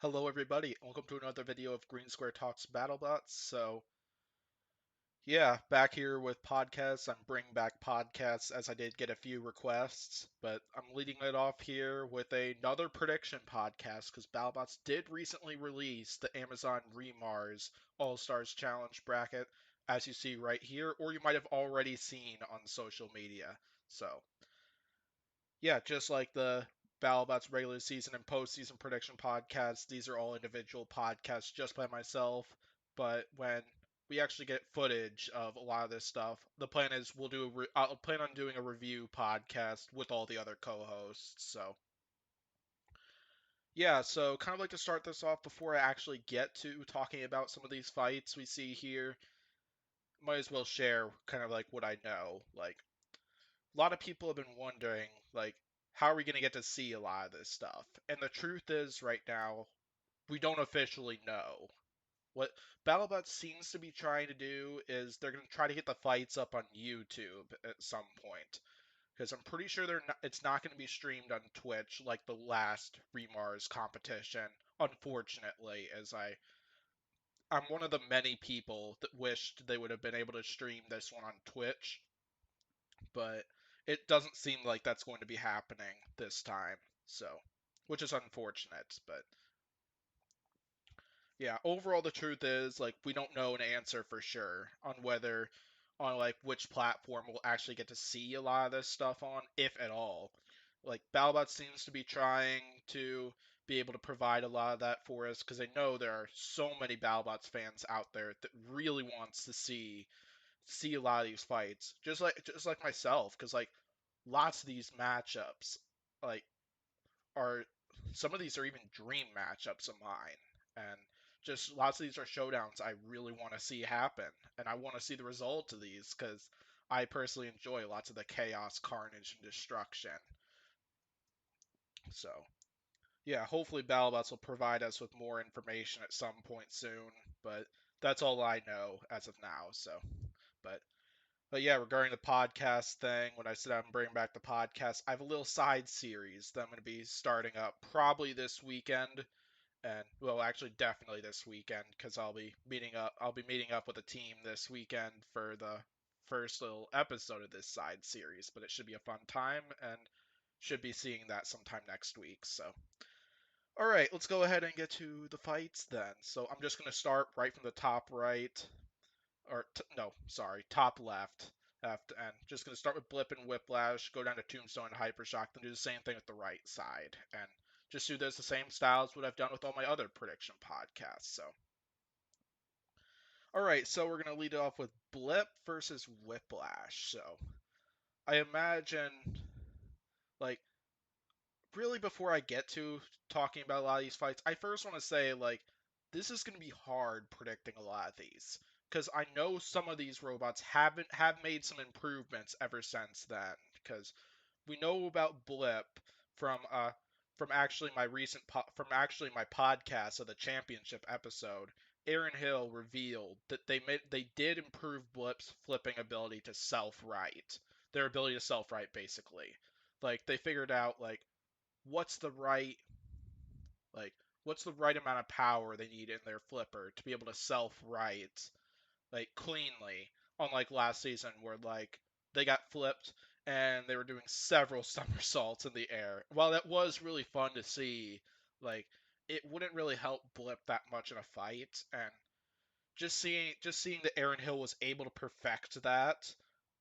Hello everybody, welcome to another video of Green Square Talks Battlebots. Back here with podcasts. I'm bringing back podcasts as I did get a few requests, but I'm leading it off here with another prediction podcast because Battlebots did recently release the Amazon Remars All-Stars Challenge bracket, as you see right here, or you might have already seen on social media. So, just like the BattleBots regular season and postseason prediction podcasts, these are all individual podcasts just by myself. But when we actually get footage of a lot of this stuff, the plan is I'll plan on doing a review podcast with all the other co-hosts. So kind of like to start this off before I actually get to talking about some of these fights we see here. Might as well share kind of like what I know. Like a lot of people have been wondering, like, how are we going to get to see a lot of this stuff? And the truth is, right now, we don't officially know. What BattleBots seems to be trying to do is they're going to try to get the fights up on YouTube at some point. Because I'm pretty sure it's not going to be streamed on Twitch like the last Remars competition. Unfortunately, I'm one of the many people that wished they would have been able to stream this one on Twitch, but it doesn't seem like that's going to be happening this time. So, which is unfortunate, but yeah, overall the truth is like we don't know an answer for sure on like which platform we'll actually get to see a lot of this stuff on, if at all. Like BattleBot seems to be trying to be able to provide a lot of that for us because they know there are so many BattleBots fans out there that really wants to see a lot of these fights, just like myself, because like lots of these matchups, like are some of these are even dream matchups of mine, and just lots of these are showdowns I really want to see happen, and I want to see the result of these because I personally enjoy lots of the chaos, carnage, and destruction. So hopefully BattleBots will provide us with more information at some point soon, but that's all I know as of now. But But yeah, regarding the podcast thing, when I said I'm bringing back the podcast, I have a little side series that I'm going to be starting up probably this weekend, and well, actually, definitely this weekend because I'll be meeting up with a team this weekend for the first little episode of this side series. But it should be a fun time, and should be seeing that sometime next week. So, all right, let's go ahead and get to the fights then. So I'm just going to start right from the top right no, sorry, top left, and just gonna start with Blip and Whiplash, go down to Tombstone and Hypershock, then do the same thing with the right side, and just do this the same style as what I've done with all my other prediction podcasts. All right, so we're gonna lead it off with Blip versus Whiplash. So, I imagine, like, really before I get to talking about a lot of these fights, I first want to say like this is going to be hard predicting a lot of these because I know some of these robots have made some improvements ever since then. Because we know about Blip from uh from actually from my podcast of the championship episode. Aaron Hill revealed that they did improve Blip's flipping ability to self-right. Their ability to self-right basically. Like they figured out what's the right like what's the right amount of power they need in their flipper to be able to self-right cleanly, unlike last season where they got flipped and they were doing several somersaults in the air. While that was really fun to see, like it wouldn't really help Blip that much in a fight, and just seeing that Aaron Hill was able to perfect that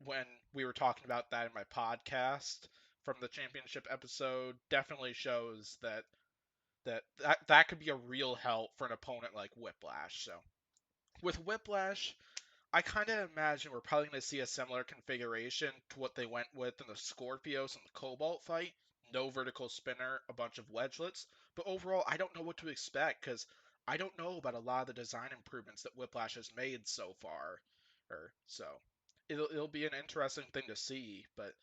when we were talking about that in my podcast from the championship episode definitely shows that could be a real help for an opponent like Whiplash. So with Whiplash, I kind of imagine we're probably going to see a similar configuration to what they went with in the Scorpios and the Cobalt fight. No vertical spinner, a bunch of wedgelets. But overall, I don't know what to expect because I don't know about a lot of the design improvements that Whiplash has made so far. So it'll be an interesting thing to see. But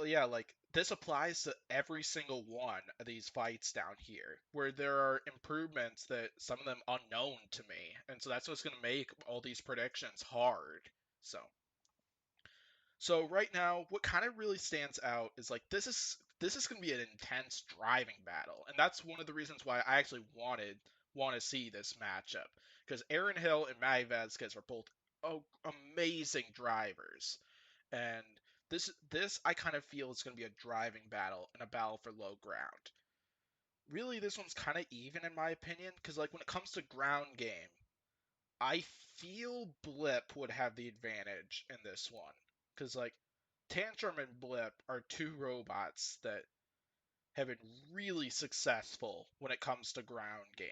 yeah, like this applies to every single one of these fights down here, where there are improvements that some of them unknown to me, and so that's what's going to make all these predictions hard. So, so right now, what kind of really stands out is like this is this is going to be an intense driving battle, and that's one of the reasons why I actually want to see this matchup, because Aaron Hill and Matty Vasquez are both amazing drivers, and this I kind of feel is going to be a driving battle and a battle for low ground. Really, this one's kind of even in my opinion, because like when it comes to ground game, I feel Blip would have the advantage in this one, because like Tantrum and Blip are two robots that have been really successful when it comes to ground game.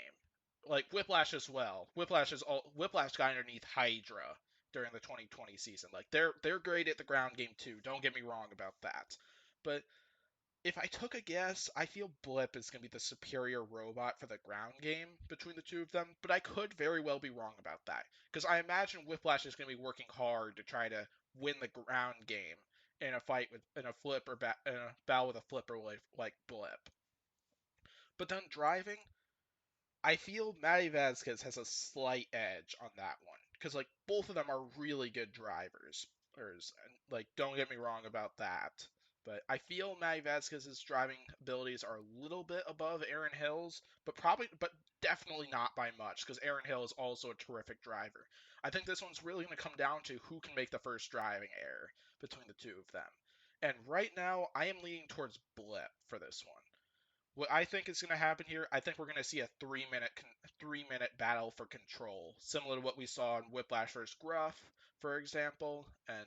Like Whiplash as well. Whiplash got underneath Hydra during the 2020 season. Like they're great at the ground game too. Don't get me wrong about that. But if I took a guess, I feel Blip is going to be the superior robot for the ground game between the two of them, but I could very well be wrong about that. Because I imagine Whiplash is going to be working hard to try to win the ground game in a fight with in a flip or in a battle with a flipper like Blip. But then driving, I feel Matty Vasquez has a slight edge on that one because like both of them are really good drivers. Like don't get me wrong about that, but I feel Matty Vasquez's driving abilities are a little bit above Aaron Hill's, but definitely not by much because Aaron Hill is also a terrific driver. I think this one's really going to come down to who can make the first driving error between the two of them. And right now, I am leaning towards Blip for this one. What I think is going to happen here, I think we're going to see a 3-minute battle for control, similar to what we saw in Whiplash vs. Gruff, for example. And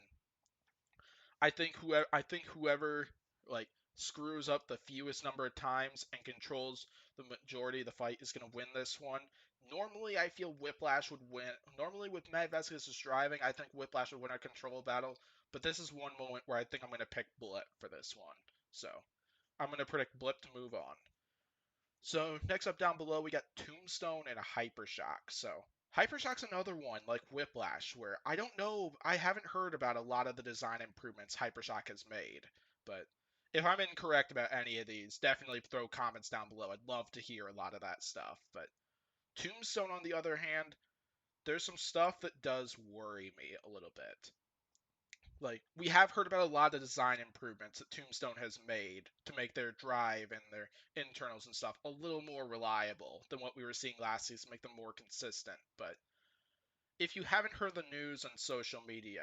I think whoever like screws up the fewest number of times and controls the majority of the fight is going to win this one. Normally, I feel Whiplash would win. Normally, with Matt Vasquez's driving, I think Whiplash would win a control battle. But this is one moment where I think I'm going to pick Blip for this one. So I'm going to predict Blip to move on. So next up down below, we got Tombstone and a Hypershock. So Hypershock's another one like Whiplash, where I don't know, I haven't heard about a lot of the design improvements Hypershock has made. But if I'm incorrect about any of these, definitely throw comments down below. I'd love to hear a lot of that stuff. But Tombstone, on the other hand, there's some stuff that does worry me a little bit. Like, we have heard about a lot of design improvements that Tombstone has made to make their drive and their internals and stuff a little more reliable than what we were seeing last season, make them more consistent. But if you haven't heard the news on social media,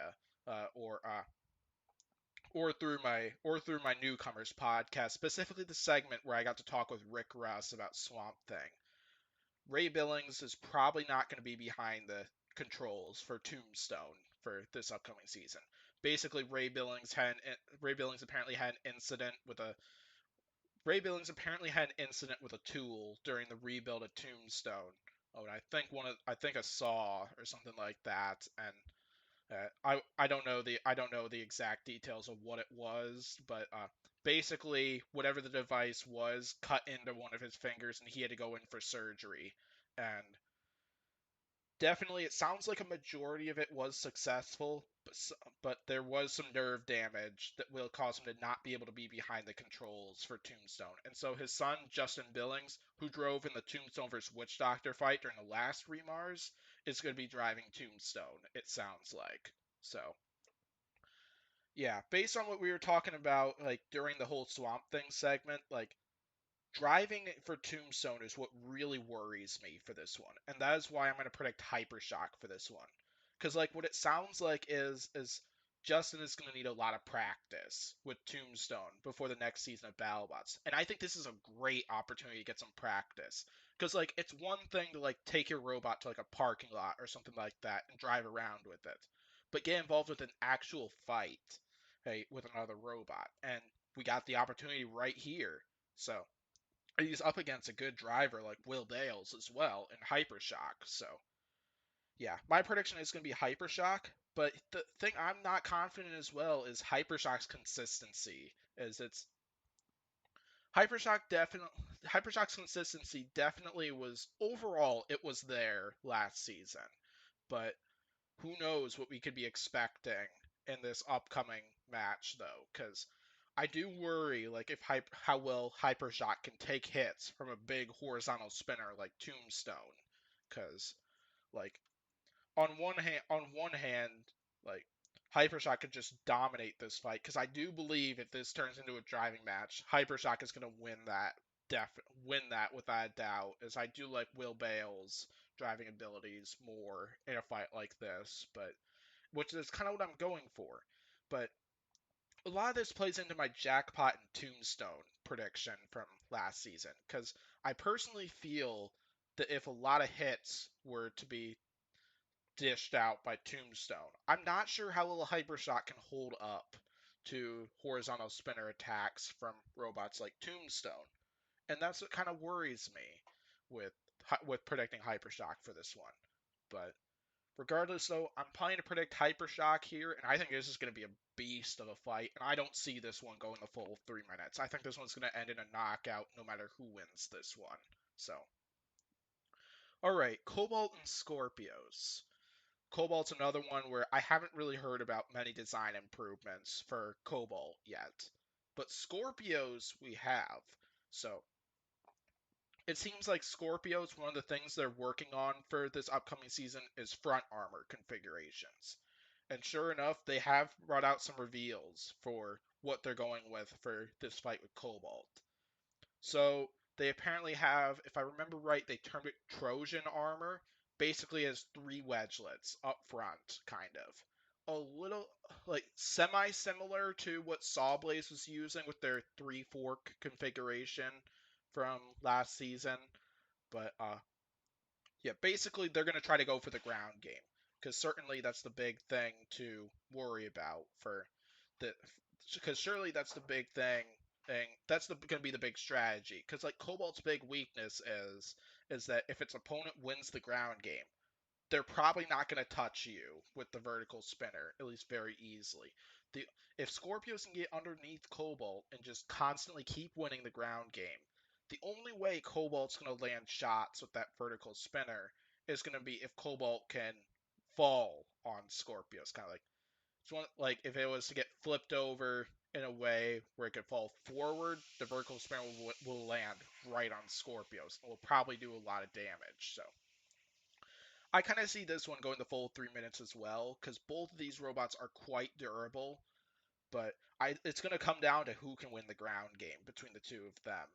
or through my newcomers podcast, specifically the segment where I got to talk with Rick Russ about Swamp Thing, Ray Billings is probably not going to be behind the controls for Tombstone for this upcoming season. Basically, Ray Billings apparently had an incident with a tool during the rebuild of Tombstone. Oh, and I think a saw or something like that, and I don't know the exact details of what it was, but basically whatever the device was cut into one of his fingers, and he had to go in for surgery. And definitely, it sounds like a majority of it was successful, but there was some nerve damage that will cause him to not be able to be behind the controls for Tombstone. And so his son, Justin Billings, who drove in the Tombstone vs. Witch Doctor fight during the last Remars, is going to be driving Tombstone, it sounds like. So, yeah, based on what we were talking about, like, during the whole Swamp Thing segment, like, driving for Tombstone is what really worries me for this one, and that is why I'm going to predict Hypershock for this one. Because like what it sounds like is Justin is going to need a lot of practice with Tombstone before the next season of Battlebots, and I think this is a great opportunity to get some practice. Because like it's one thing to like take your robot to like a parking lot or something like that and drive around with it, but get involved with an actual fight, hey, with another robot, and we got the opportunity right here. So he's up against a good driver like Will Dales as well in Hypershock. So, yeah, my prediction is going to be Hypershock. But the thing I'm not confident as well is Hypershock's consistency. Is it's Hypershock's consistency definitely was overall it was there last season, but who knows what we could be expecting in this upcoming match though, because I do worry like if how well Hypershock can take hits from a big horizontal spinner like Tombstone, because like on one hand like Hypershock could just dominate this fight because I do believe if this turns into a driving match, Hypershock is going to win that. Win that without a doubt, as I do like Will Bale's driving abilities more in a fight like this, but which is kind of what I'm going for. But a lot of this plays into my jackpot and tombstone prediction from last season because I personally feel that if a lot of hits were to be dished out by Tombstone. I'm not sure how Little Hypershock can hold up to horizontal spinner attacks from robots like Tombstone, and that's what kind of worries me with predicting Hypershock for this one. But regardless, though, I'm planning to predict Hypershock here, and I think this is going to be a beast of a fight, and I don't see this one going the full 3 minutes. I think this one's going to end in a knockout no matter who wins this one. So, alright, Cobalt and Scorpios. Cobalt's another one where I haven't really heard about many design improvements for Cobalt yet. But Scorpios we have. So it seems like Scorpios, one of the things they're working on for this upcoming season is front armor configurations. And sure enough, they have brought out some reveals for what they're going with for this fight with Cobalt. So they apparently have, if I remember right, they termed it Trojan armor, basically as three wedgelets up front, kind of. A little like semi-similar to what Sawblaze was using with their three fork configuration from last season, but yeah, basically they're gonna try to go for the ground game because certainly that's the big thing to worry about for the because surely that's the big thing that's going to be the big strategy because like Cobalt's big weakness is that if its opponent wins the ground game, they're probably not going to touch you with the vertical spinner, at least very easily. The If Scorpios can get underneath Cobalt and just constantly keep winning the ground game, the only way Cobalt's going to land shots with that vertical spinner is going to be if Cobalt can fall on Scorpios, kind of like like if it was to get flipped over in a way where it could fall forward, the vertical spinner will land right on Scorpios and will probably do a lot of damage. So I kind of see this one going the full 3 minutes as well, because both of these robots are quite durable, but it's going to come down to who can win the ground game between the two of them.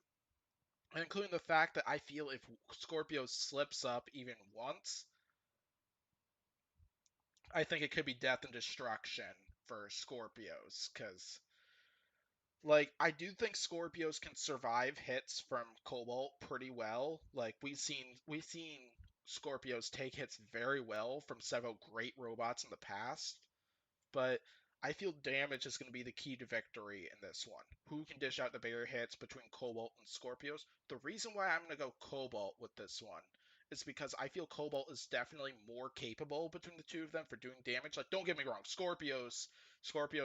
And including the fact that I feel if Scorpio slips up even once, I think it could be death and destruction for Scorpios, because like I do think Scorpios can survive hits from Cobalt pretty well. Like we've seen Scorpios take hits very well from several great robots in the past. But I feel damage is going to be the key to victory in this one. Who can dish out the bigger hits between Cobalt and Scorpios? The reason why I'm going to go Cobalt with this one is because I feel Cobalt is definitely more capable between the two of them for doing damage. Like, don't get me wrong, Scorpios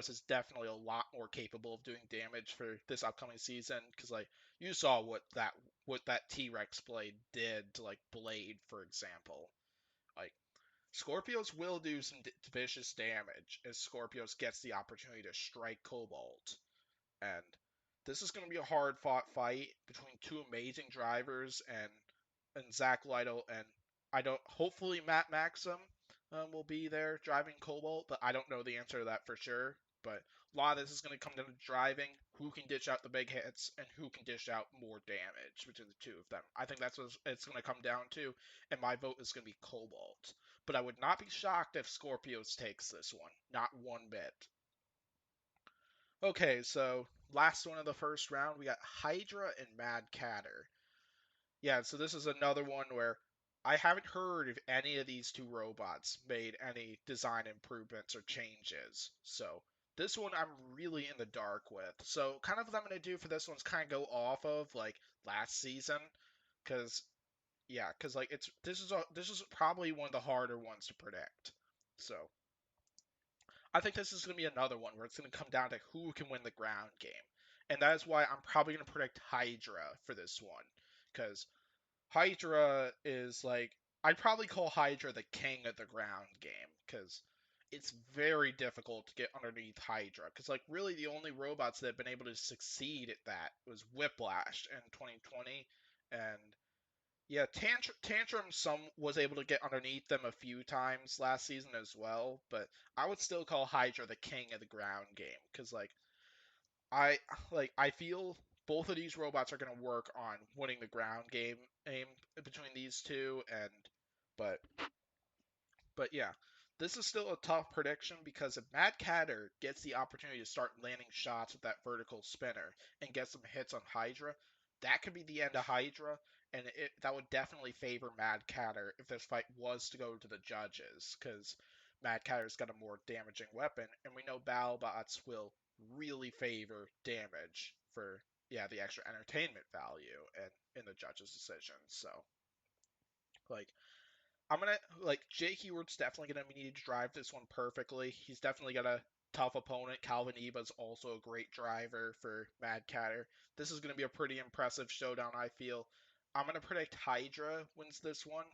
is definitely a lot more capable of doing damage for this upcoming season because like you saw what that T-Rex blade did to like Blade, for example. Like Scorpios will do some vicious damage as Scorpios gets the opportunity to strike Cobalt. And this is going to be a hard fought fight between two amazing drivers and Zach Lytle and I don't hopefully Matt Maxim will be there driving Cobalt, but I don't know the answer to that for sure. But a lot of this is going to come down to driving, who can dish out the big hits, and who can dish out more damage between the two of them. I think that's what it's going to come down to, and my vote is going to be Cobalt. But I would not be shocked if Scorpios takes this one, not one bit. Okay, so last one of the first round, we got Hydra and Mad Catter. Yeah, so this is another one where I haven't heard if any of these two robots made any design improvements or changes. So this one I'm really in the dark with. So kind of what I'm gonna do for this one's kind of go off of like last season, because yeah, because like this is probably one of the harder ones to predict. So I think this is going to be another one where it's going to come down to who can win the ground game. And that is why I'm probably going to predict Hydra for this one. Because Hydra is like, I'd probably call Hydra the king of the ground game. Because it's very difficult to get underneath Hydra. Because, like, really the only robots that have been able to succeed at that was Whiplash in 2020. And Yeah, Tantrum some was able to get underneath them a few times last season as well, but I would still call Hydra the king of the ground game because I I feel both of these robots are going to work on winning the ground game aim between these two, and but but yeah, this is still a tough prediction because if Mad Catter gets the opportunity to start landing shots with that vertical spinner and get some hits on Hydra, that could be the end of Hydra, and that would definitely favor Mad Catter if this fight was to go to the judges, because Mad Catter's got a more damaging weapon, and we know Battlebots will really favor damage for the extra entertainment value and in the judges' decisions. So like I'm gonna Jake Eward's definitely gonna need to drive this one perfectly. He's definitely got a tough opponent. Calvin Eba's also a great driver for Mad Catter. This is gonna be a pretty impressive showdown, I feel. I'm gonna predict Hydra wins this one,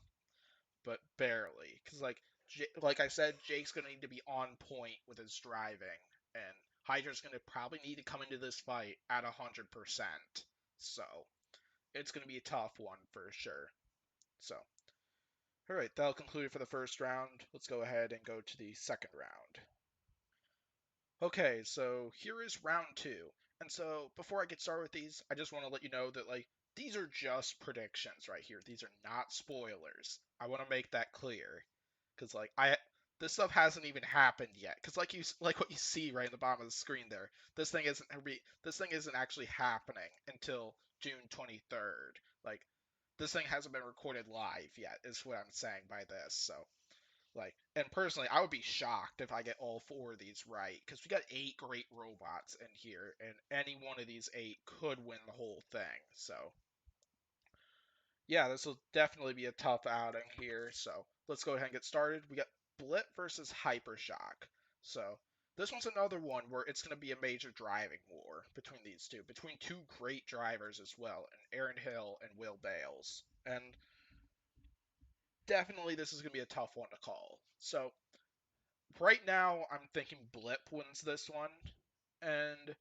but barely, because like I said, Jake's gonna need to be on point with his driving, and Hydra's gonna probably need to come into this fight at 100%. So it's gonna be a tough one for sure. So all right, that'll conclude it for the first round. Let's go ahead and go to the second round. Okay, so here is round two. And so before I get started with these, I just want to let you know that these are just predictions right here. These are not spoilers. I want to make that clear because I this stuff hasn't even happened yet. Because like what you see right in the bottom of the screen there, this thing isn't actually happening until June 23rd. This thing hasn't been recorded live yet. Is what I'm saying by this. So and personally, I would be shocked if I get all four of these right, because we got 8 great robots in here, and any one of these 8 could win the whole thing. So, yeah, this will definitely be a tough outing here. So, let's go ahead and get started. We got Blip versus Hypershock. So, this one's another one where it's going to be a major driving war between these two, between 2 great drivers as well, and Aaron Hill and Will Bales. And definitely this is going to be a tough one to call. So, right now, I'm thinking Blip wins this one. And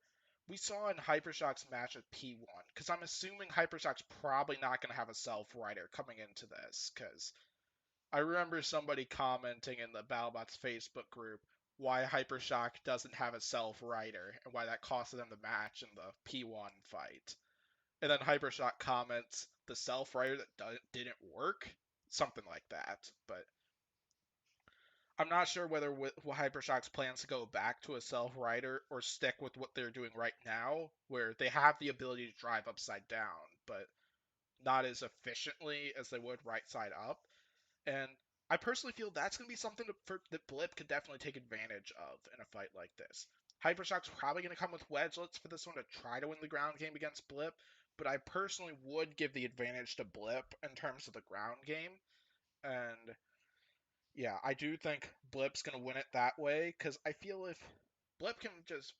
we saw in Hypershock's match with P1, because I'm assuming Hypershock's probably not going to have a self-rider coming into this, because I remember somebody commenting in the Battlebots Facebook group why Hypershock doesn't have a self-rider, and why that costed them the match in the P1 fight. And then Hypershock comments, the self-rider that didn't work? Something like that. But I'm not sure whether Hypershock's plans to go back to a self-rider or stick with what they're doing right now, where they have the ability to drive upside down, but not as efficiently as they would right side up. And I personally feel that's going to be something that Blip could definitely take advantage of in a fight like this. Hypershock's probably going to come with wedgelets for this one to try to win the ground game against Blip, but I personally would give the advantage to Blip in terms of the ground game. And yeah, I do think Blip's going to win it that way, because I feel if Blip can just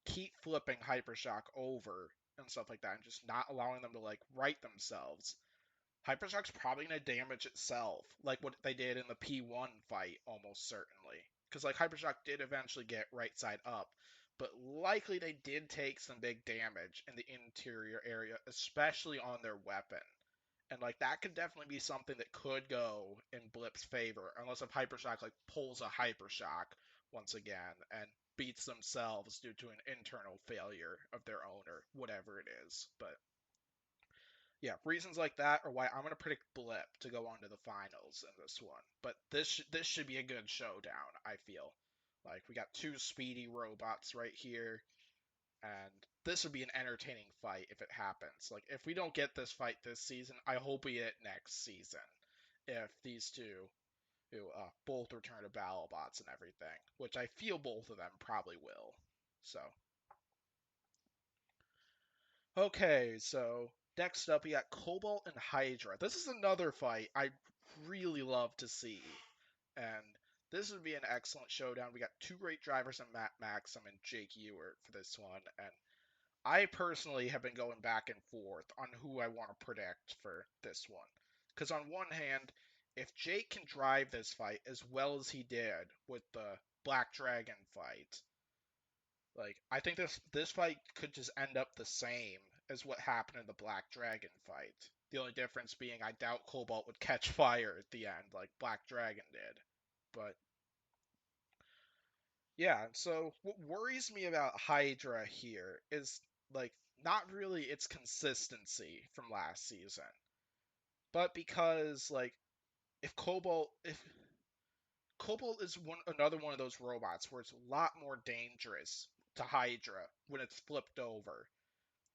keep flipping Hypershock over and stuff like that and just not allowing them to right themselves, Hypershock's probably going to damage itself, like what they did in the P1 fight, almost certainly. Because Hypershock did eventually get right side up, but likely they did take some big damage in the interior area, especially on their weapon. And that could definitely be something that could go in Blip's favor, unless if Hypershock pulls a Hypershock once again and beats themselves due to an internal failure of their own or whatever it is. But yeah, reasons like that are why I'm gonna predict Blip to go on to the finals in this one. But this should be a good showdown, I feel. We got 2 speedy robots right here, and this would be an entertaining fight if it happens. If we don't get this fight this season, I hope we get it next season. If these two who both return to Battlebots and everything, which I feel both of them probably will. So okay, so next up we got Cobalt and Hydra. This is another fight I really love to see, and this would be an excellent showdown. We got 2 great drivers in Matt Maxim and Jake Ewert for this one, and I personally have been going back and forth on who I want to predict for this one. Because on one hand, if Jake can drive this fight as well as he did with the Black Dragon fight, I think this fight could just end up the same as what happened in the Black Dragon fight. The only difference being I doubt Cobalt would catch fire at the end like Black Dragon did. But yeah, so what worries me about Hydra here is like not really its consistency from last season, but because like if Cobalt is another one of those robots where it's a lot more dangerous to Hydra when it's flipped over.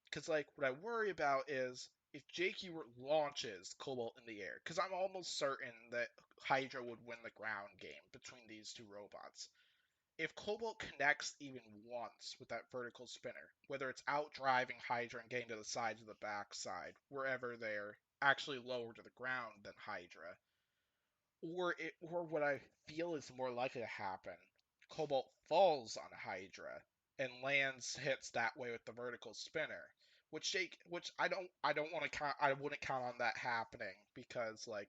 Because like what I worry about is if Jake Ewert launches Cobalt in the air, because I'm almost certain that Hydra would win the ground game between these two robots. If Cobalt connects even once with that vertical spinner, whether it's out driving Hydra and getting to the sides of the backside, wherever they're actually lower to the ground than Hydra, or what I feel is more likely to happen, Cobalt falls on Hydra and lands hits that way with the vertical spinner, which I don't want to count I wouldn't count on that happening because like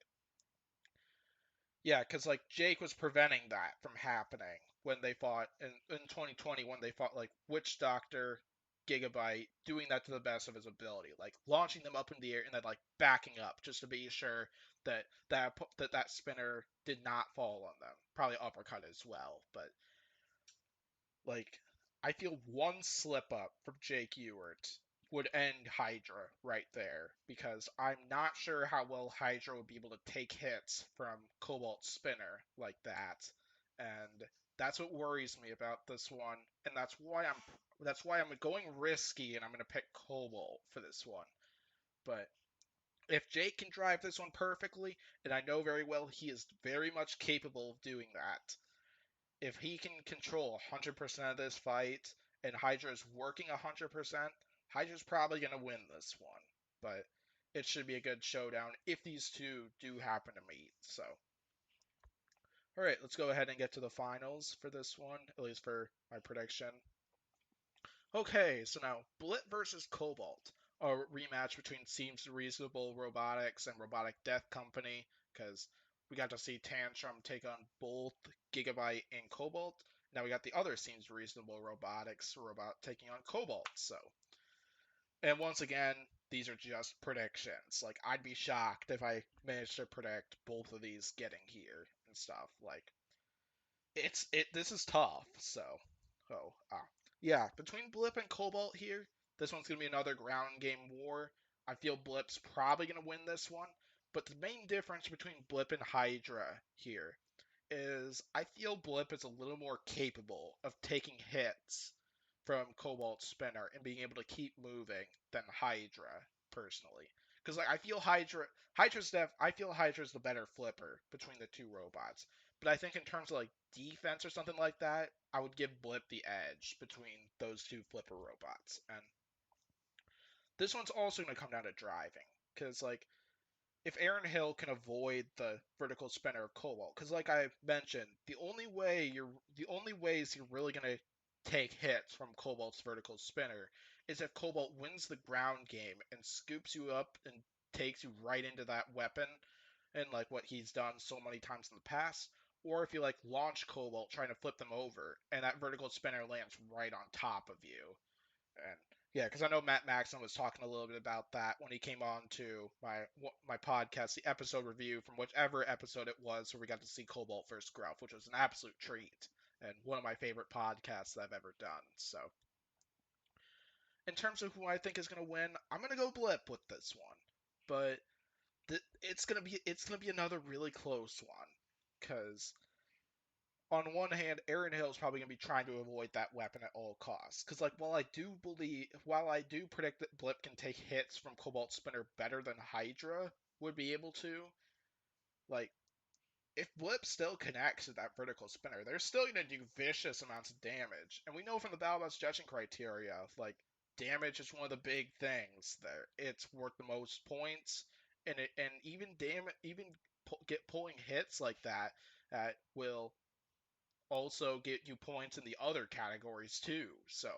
yeah, because like Jake was preventing that from happening when they fought in 2020 when they fought like Witch Doctor, Gigabyte, doing that to the best of his ability, like launching them up in the air and then like backing up just to be sure that spinner did not fall on them. Probably uppercut as well, but like, I feel one slip up from Jake Ewert would end Hydra right there because I'm not sure how well Hydra would be able to take hits from Cobalt Spinner like that, and that's what worries me about this one, and that's why I'm going risky and I'm gonna pick Cobalt for this one. But if Jake can drive this one perfectly, and I know very well he is very much capable of doing that, if he can control 100% of this fight and Hydra's working 100%, Hydra's probably going to win this one. But it should be a good showdown if these two do happen to meet. So, all right, let's go ahead and get to the finals for this one, at least for my prediction. Okay, so now Blit versus Cobalt, a rematch between Seems Reasonable Robotics and Robotic Death Company, because we got to see Tantrum take on both Gigabyte and Cobalt. Now we got the other Seems Reasonable Robotics robot taking on Cobalt. So, and once again, these are just predictions. Like I'd be shocked if I managed to predict both of these getting here and stuff. Like this is tough. So, oh yeah, between Blip and Cobalt here, this one's gonna be another ground game war. I feel Blip's probably gonna win this one, but the main difference between Blip and Hydra here is I feel Blip is a little more capable of taking hits from Cobalt Spinner and being able to keep moving than Hydra personally. Because like I feel Hydra's the better flipper between the two robots. But I think in terms of like defense or something like that, I would give Blip the edge between those two flipper robots. And this one's also going to come down to driving. Because like if Aaron Hill can avoid the vertical spinner of Cobalt, because like I mentioned, the only ways you're really gonna take hits from Cobalt's vertical spinner is if Cobalt wins the ground game and scoops you up and takes you right into that weapon, and like what he's done so many times in the past, or if you like launch Cobalt trying to flip them over and that vertical spinner lands right on top of you. And yeah, because I know Matt Maxon was talking a little bit about that when he came on to my podcast, the episode review from whichever episode it was, where we got to see Cobalt versus Gruff, which was an absolute treat and one of my favorite podcasts that I've ever done. So, in terms of who I think is going to win, I'm going to go Blip with this one, but it's gonna be another really close one because on one hand, Aaron Hill is probably going to be trying to avoid that weapon at all costs. Because, like, while I do predict that Blip can take hits from Cobalt Spinner better than Hydra would be able to, like, if Blip still connects to that vertical spinner, they're still going to do vicious amounts of damage. And we know from the Battlebots judging criteria, like, damage is one of the big things there. It's worth the most points, and even pulling hits like that will also get you points in the other categories too. So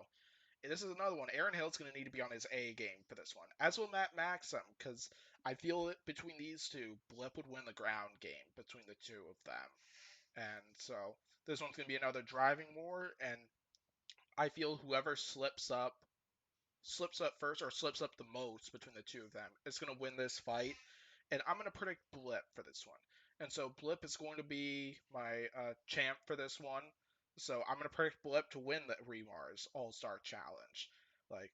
this is another one. Aaron Hill's going to need to be on his A game for this one, as will Matt Maxim, because I feel that between these two, Blip would win the ground game between the two of them. And so this one's going to be another driving war, and I feel whoever slips up slips up first or slips up the most between the two of them is going to win this fight. And I'm going to predict Blip for this one. And so Blip is going to be my champ for this one. So I'm going to predict Blip to win the Remars All Star Challenge. Like,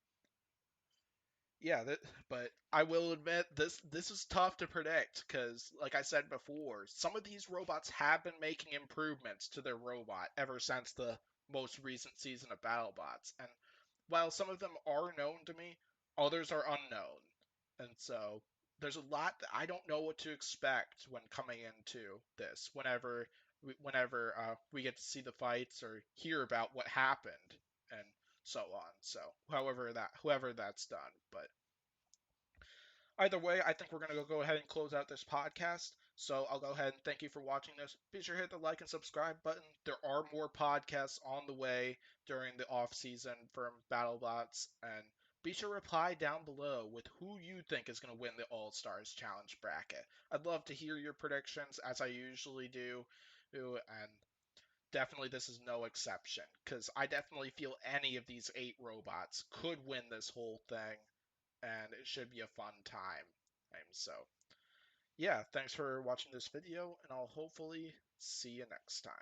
yeah, but I will admit this is tough to predict because, like I said before, some of these robots have been making improvements to their robot ever since the most recent season of Battlebots, and while some of them are known to me, others are unknown, and so there's a lot that I don't know what to expect when coming into this. Whenever we get to see the fights or hear about what happened and so on. So, whoever that's done, but either way, I think we're going to go ahead and close out this podcast. So I'll go ahead and thank you for watching this. Be sure to hit the like and subscribe button. There are more podcasts on the way during the off season from BattleBots, and be sure to reply down below with who you think is going to win the All Stars Challenge bracket. I'd love to hear your predictions, as I usually do, and definitely this is no exception because I definitely feel any of these 8 robots could win this whole thing, and it should be a fun time. So, yeah, thanks for watching this video, and I'll hopefully see you next time.